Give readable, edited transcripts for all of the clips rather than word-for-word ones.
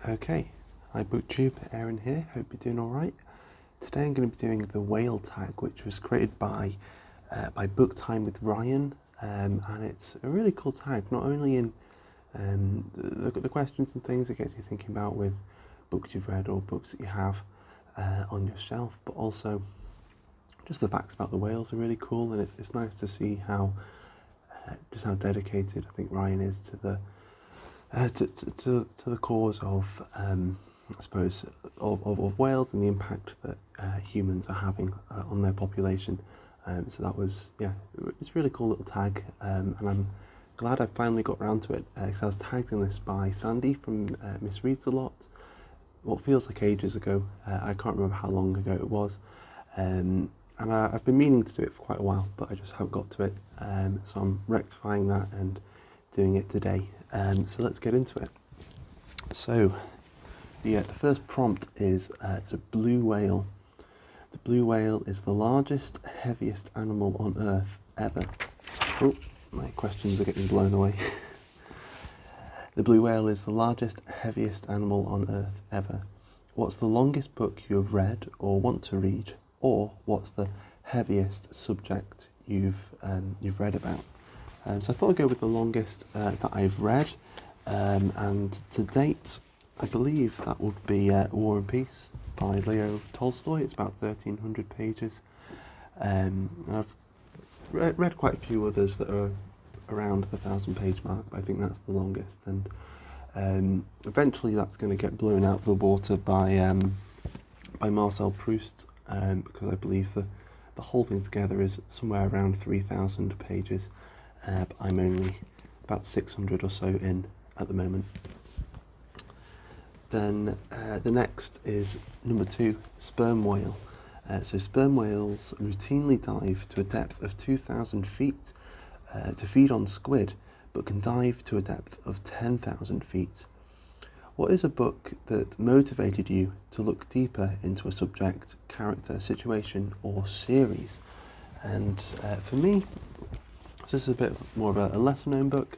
Okay, hi BookTube, Aaron here, hope you're doing alright. Today I'm going to be doing the whale tag, which was created by Book Time with Ryan, and it's a really cool tag, not only in the questions and things it gets you thinking about with books you've read or books that you have on your shelf, but also just the facts about the whales are really cool, and it's nice to see how just how dedicated I think Ryan is to the to the cause of I suppose of whales and the impact that humans are having on their population. So that was, it's a really cool little tag, and I'm glad I finally got around to it, because I was tagged in this by Sandy from Misreads a Lot, what feels like ages ago. I can't remember how long ago it was, and I've been meaning to do it for quite a while, but I just haven't got to it, so I'm rectifying that and doing it today. So let's get into it. So the first prompt is it's a blue whale. The blue whale is the largest, heaviest animal on Earth ever. Oh, my questions are getting blown away. The blue whale is the largest, heaviest animal on Earth ever. What's the longest book you have read or want to read? Or what's the heaviest subject you've read about? So I thought I'd go with the longest that I've read, and to date I believe that would be War and Peace by Leo Tolstoy. It's about 1,300 pages. I've read quite a few others that are around the 1,000-page mark, but I think that's the longest, and eventually that's going to get blown out of the water by Marcel Proust, because I believe the whole thing together is somewhere around 3,000 pages. But I'm only about 600 or so in at the moment. Then the next is number 2, sperm whale. So sperm whales routinely dive to a depth of 2,000 feet to feed on squid, but can dive to a depth of 10,000 feet. What is a book that motivated you to look deeper into a subject, character, situation, or series? And for me, so this is a bit more of a lesser known book,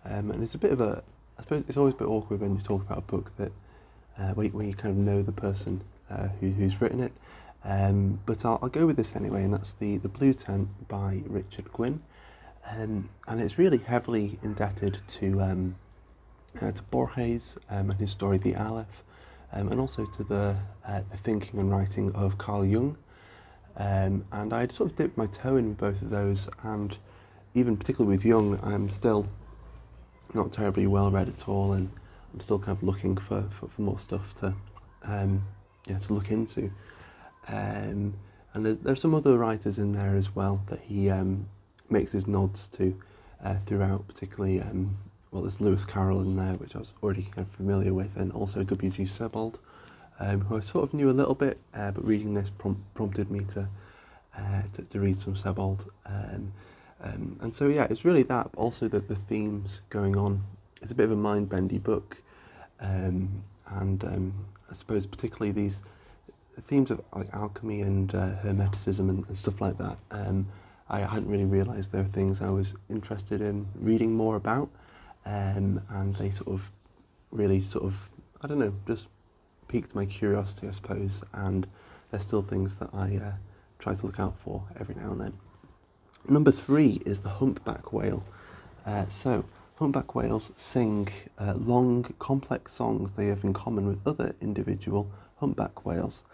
and it's a bit of a, I suppose it's always a bit awkward when you talk about a book that where you kind of know the person who's written it, but I'll go with this anyway, and that's the Blue Tent by Richard Quinn, and it's really heavily indebted to Borges and his story The Aleph, and also to the thinking and writing of Carl Jung, and I'd sort of dipped my toe in both of those, and even particularly with Jung, I'm still not terribly well read at all, and I'm still kind of looking for more stuff to look into. And there's some other writers in there as well that he makes his nods to throughout, particularly there's Lewis Carroll in there, which I was already kind of familiar with, and also W.G. Sebald, who I sort of knew a little bit, but reading this prompted me to read some Sebald. And so it's really that, but also the themes going on. It's a bit of a mind-bendy book, and I suppose particularly these themes of like alchemy and hermeticism and stuff like that. I hadn't really realised there were things I was interested in reading more about, and they really I don't know, just piqued my curiosity, I suppose, and they're still things that I try to look out for every now and then. Number 3 is the humpback whale. So humpback whales sing long, complex songs they have in common with other individual humpback whales.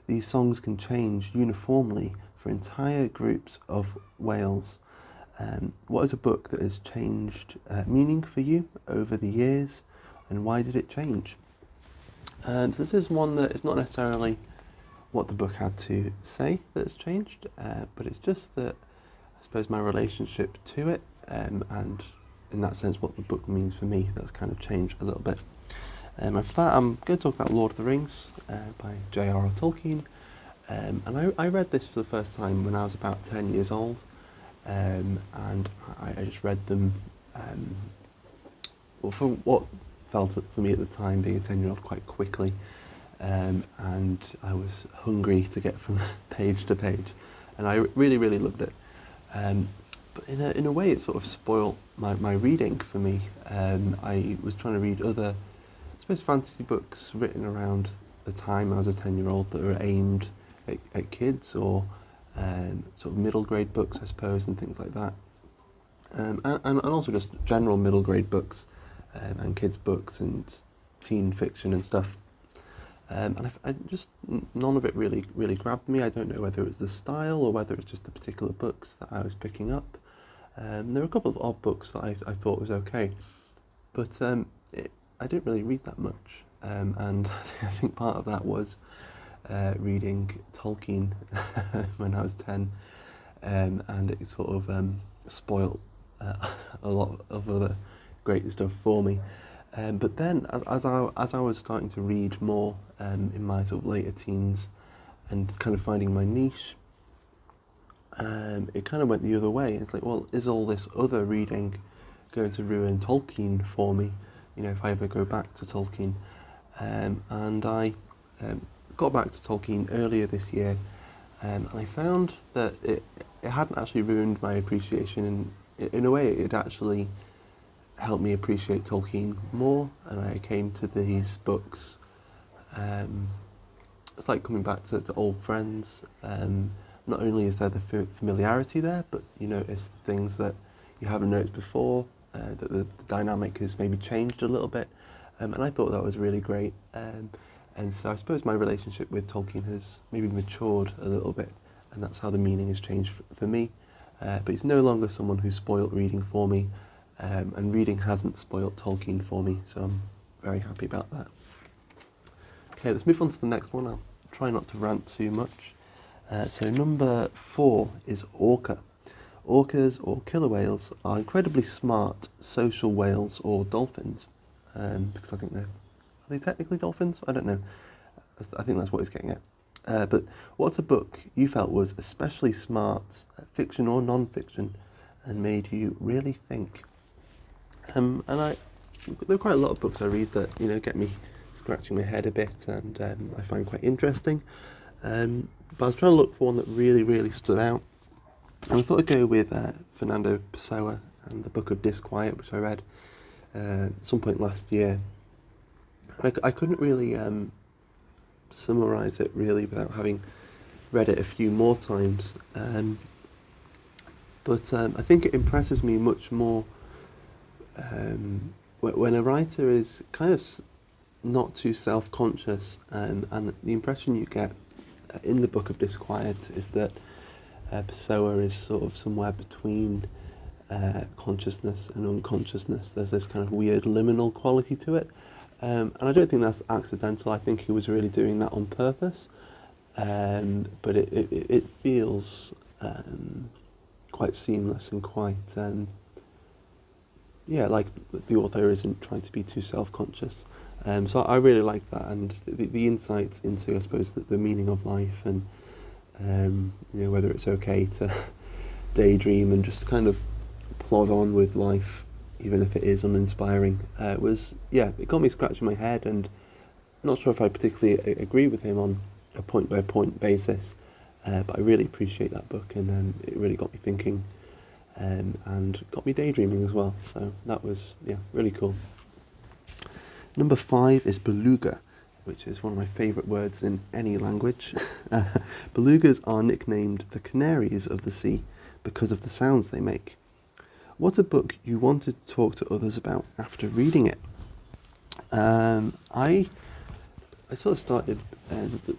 These songs can change uniformly for entire groups of whales. What is a book that has changed meaning for you over the years, and why did it change? So this is one that is not necessarily what the book had to say that has changed, but it's just that I suppose my relationship to it, and in that sense what the book means for me, that's kind of changed a little bit. And for that I'm going to talk about Lord of the Rings by J.R.R. Tolkien, and I read this for the first time when I was about 10 years old, and I just read them for what felt for me at the time, being a 10-year-old, quite quickly, and I was hungry to get from page to page, and I really loved it. But in a way it sort of spoiled my reading for me. I was trying to read other suppose fantasy books written around the time I was a 10-year-old that were aimed at kids, or sort of middle grade books, I suppose, and things like that. And also just general middle grade books, and kids books and teen fiction and stuff. And none of it really grabbed me. I don't know whether it was the style or whether it's just the particular books that I was picking up. There were a couple of odd books that I thought was okay, but I didn't really read that much. And I think part of that was reading Tolkien when I was 10, and it sort of spoilt a lot of other great stuff for me. But then, as I was starting to read more in my sort of later teens, and kind of finding my niche, it kind of went the other way. It's like, well, is all this other reading going to ruin Tolkien for me? You know, if I ever go back to Tolkien. And I got back to Tolkien earlier this year, and I found that it hadn't actually ruined my appreciation, and in a way it actually helped me appreciate Tolkien more, and I came to these books, it's like coming back to old friends. Not only is there the familiarity there, but you notice the things that you haven't noticed before, that the dynamic has maybe changed a little bit, and I thought that was really great. And so I suppose my relationship with Tolkien has maybe matured a little bit, and that's how the meaning has changed for me. But he's no longer someone who spoilt reading for me, and reading hasn't spoilt Tolkien for me, so I'm very happy about that. Okay, let's move on to the next one. I'll try not to rant too much. So number 4 is ORCA. Orcas, or killer whales, are incredibly smart social whales, or dolphins, because I think are they technically dolphins? I don't know. I think that's what he's getting at. But what's a book you felt was especially smart, fiction or non-fiction, and made you really think? And there are quite a lot of books I read that get me scratching my head a bit, and I find quite interesting. But I was trying to look for one that really stood out, and I thought I'd go with Fernando Pessoa and the Book of Disquiet, which I read at some point last year. I couldn't really summarise it really without having read it a few more times, but I think it impresses me much more when a writer is kind of not too self-conscious, and the impression you get in the Book of Disquiet is that Pessoa is sort of somewhere between consciousness and unconsciousness. There's this kind of weird liminal quality to it, and I don't think that's accidental. I think he was really doing that on purpose, but it feels quite seamless and quite like the author isn't trying to be too self-conscious. So I really like that, and the insights into, I suppose, the meaning of life, and whether it's okay to daydream and just kind of plod on with life, even if it is uninspiring, it got me scratching my head, and I'm not sure if I particularly agree with him on a point-by-point basis, but I really appreciate that book, and it really got me thinking, and got me daydreaming as well, so that was really cool. Number 5 is beluga, which is one of my favourite words in any language. Belugas are nicknamed the canaries of the sea because of the sounds they make. What's a book you wanted to talk to others about after reading it? I sort of started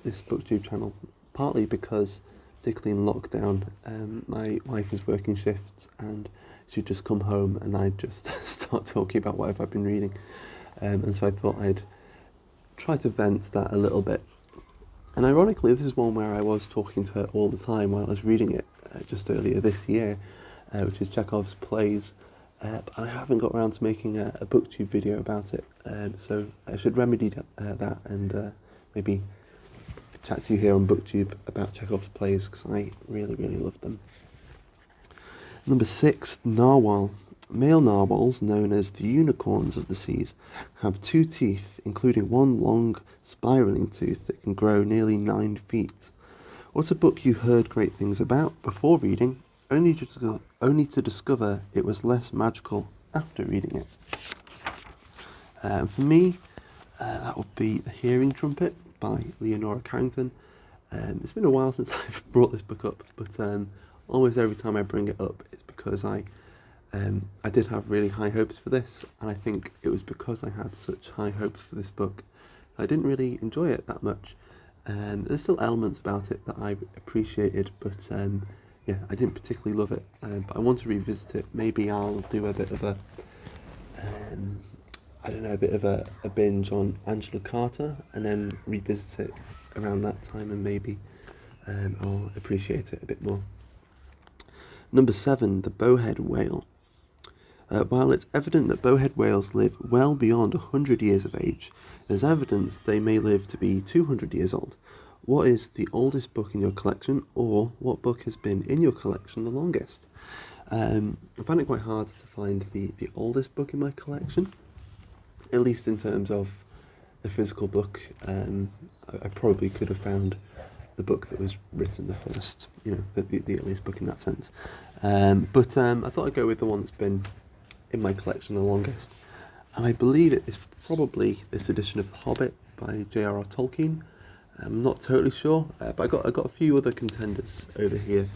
this booktube channel partly because, particularly in lockdown, my wife was working shifts and she'd just come home and I'd just start talking about whatever I've been reading. And so I thought I'd try to vent that a little bit. And ironically, this is one where I was talking to her all the time while I was reading it just earlier this year, which is Chekhov's plays. But I haven't got around to making a booktube video about it, so I should remedy that and maybe chat to you here on booktube about Chekhov's plays, because I really love them. Number 6, narwhal. Male narwhals, known as the unicorns of the seas, have 2 teeth, including one long spiralling tooth that can grow nearly 9 feet. What's a book you heard great things about before reading, only to discover it was less magical after reading it? For me, That would be The Hearing Trumpet by Leonora Carrington. It's been a while since I've brought this book up, but almost every time I bring it up, it's because I did have really high hopes for this, and I think it was because I had such high hopes for this book I didn't really enjoy it that much. There's still elements about it that I appreciated, but yeah, I didn't particularly love it. But I want to revisit it. Maybe I'll do a bit of a I don't know, a bit of a binge on Angela Carter and then revisit it around that time, and maybe I'll appreciate it a bit more. Number 7, the Bowhead whale. While it's evident that bowhead whales live well beyond 100 years of age, there's evidence they may live to be 200 years old. What is the oldest book in your collection, or what book has been in your collection the longest? I find it quite hard to find the oldest book in my collection, at least in terms of the physical book. I probably could have found the book that was written the first, the earliest book in that sense. But I thought I'd go with the one that's been in my collection the longest, and I believe it is probably this edition of The Hobbit by J.R.R. Tolkien. I'm not totally sure, but I got a few other contenders over here.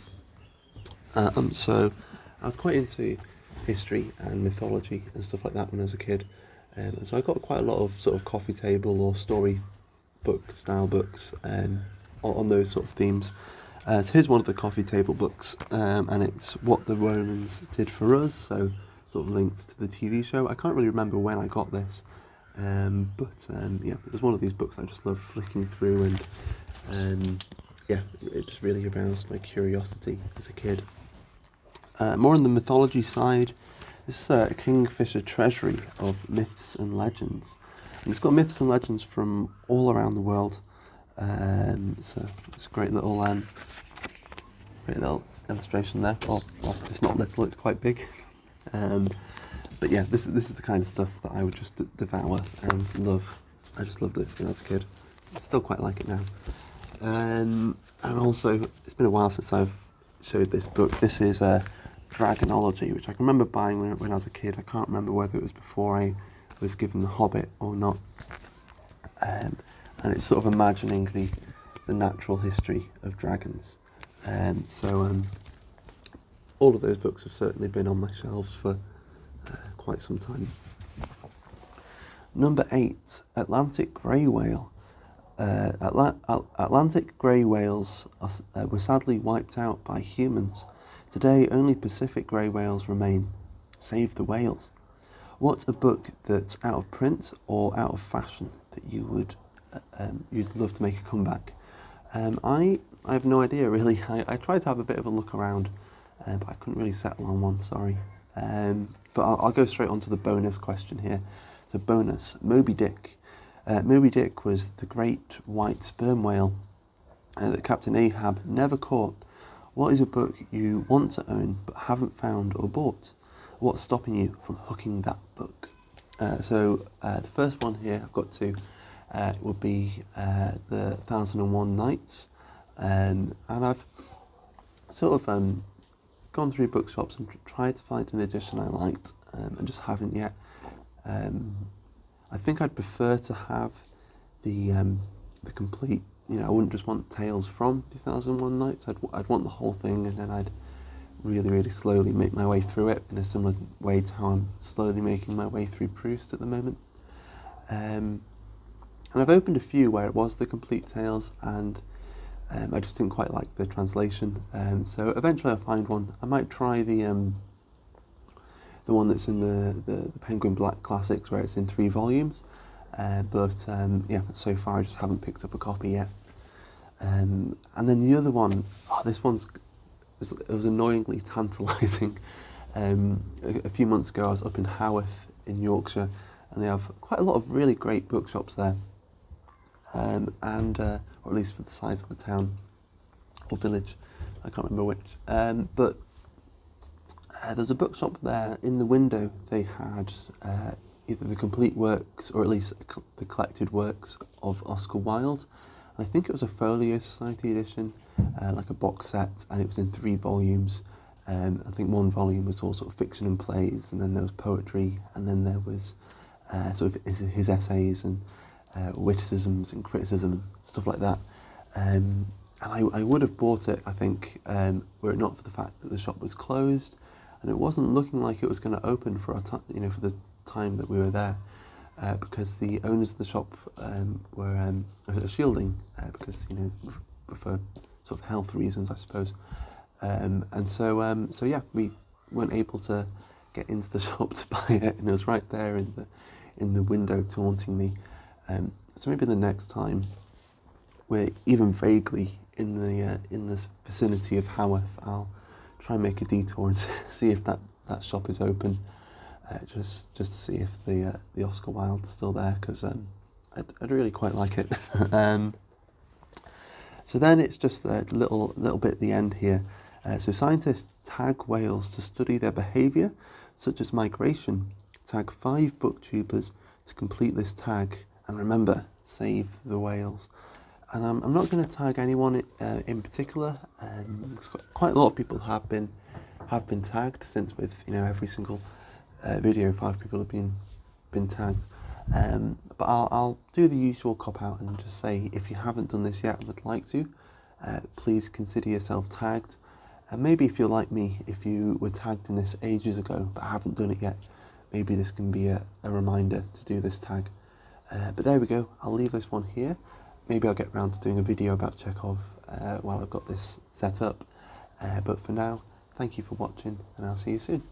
So I was quite into history and mythology and stuff like that when I was a kid, and so I got quite a lot of sort of coffee table or story book style books on those sort of themes. So here's one of the coffee table books, and it's What the Romans Did for Us, so sort of linked to the TV show. I can't really remember when I got this, but yeah, it was one of these books I just loved flicking through, and yeah, it just really aroused my curiosity as a kid. More on the mythology side, this is a Kingfisher Treasury of myths and legends, and it's got myths and legends from all around the world. So it's a great little illustration there. Well, it's not little; it's quite big. But yeah, this is the kind of stuff that I would just devour and love. I just loved this when I was a kid. I still quite like it now. And also, it's been a while since I've showed this book. This is Dragonology, which I can remember buying when I was a kid. I can't remember whether it was before I was given The Hobbit or not. And it's sort of imagining the natural history of dragons. So all of those books have certainly been on my shelves for quite some time. Number 8, Atlantic grey whale. Atlantic grey whales were sadly wiped out by humans. Today, only Pacific grey whales remain. Save the whales. What's a book that's out of print or out of fashion that you'd love to make a comeback? I have no idea really. I tried to have a bit of a look around, but I couldn't really settle on one, sorry. But I'll go straight on to the bonus question here. So bonus, Moby Dick. Moby Dick was the great white sperm whale that Captain Ahab never caught. What is a book you want to own but haven't found or bought? What's stopping you from hooking that book? So the first one here I've got to would be the 1001 Nights, and I've sort of gone through bookshops and tried to find an edition I liked, and just haven't yet. I think I'd prefer to have the complete. I wouldn't just want tales from 1001 Nights. I'd want the whole thing, and then I'd really, really slowly make my way through it in a similar way to how I'm slowly making my way through Proust at the moment. And I've opened a few where it was the complete tales, and I just didn't quite like the translation. So eventually I'll find one. I might try the one that's in the Penguin Black Classics, where it's in 3 volumes. But yeah, so far I just haven't picked up a copy yet. And then the other one, this one's it was annoyingly tantalising. A few months ago I was up in Haworth in Yorkshire, and they have quite a lot of really great bookshops there, or at least for the size of the town or village, I can't remember which. But there's a bookshop there. In the window they had either the complete works or at least the collected works of Oscar Wilde. And I think it was a Folio Society edition, like a box set, and it was in 3 volumes. I think one volume was all sort of fiction and plays, and then there was poetry, and then there was sort of his essays and witticisms and criticism, stuff like that. And I would have bought it, I think, were it not for the fact that the shop was closed, and it wasn't looking like it was going to open for for the time that we were there, because the owners of the shop were shielding, because for sort of health reasons, I suppose. And so yeah, we weren't able to get into the shop to buy it, and it was right there in the window taunting me. So maybe the next time we're even vaguely in the vicinity of Haworth, I'll try and make a detour and see if that shop is open, just to see if the Oscar Wilde's still there, because I'd really quite like it. So then it's just a little bit at the end here. So scientists tag whales to study their behaviour, such as migration. Tag 5 booktubers to complete this tag, and remember, save the whales. And I'm not going to tag anyone in particular. Quite a lot of people have been tagged, since with every single video 5 people have been tagged. But I'll do the usual cop out and just say, if you haven't done this yet and would like to, please consider yourself tagged. And maybe if you're like me, if you were tagged in this ages ago but haven't done it yet, maybe this can be a reminder to do this tag. But there we go, I'll leave this one here. Maybe I'll get around to doing a video about Chekhov while I've got this set up. But for now, thank you for watching, and I'll see you soon.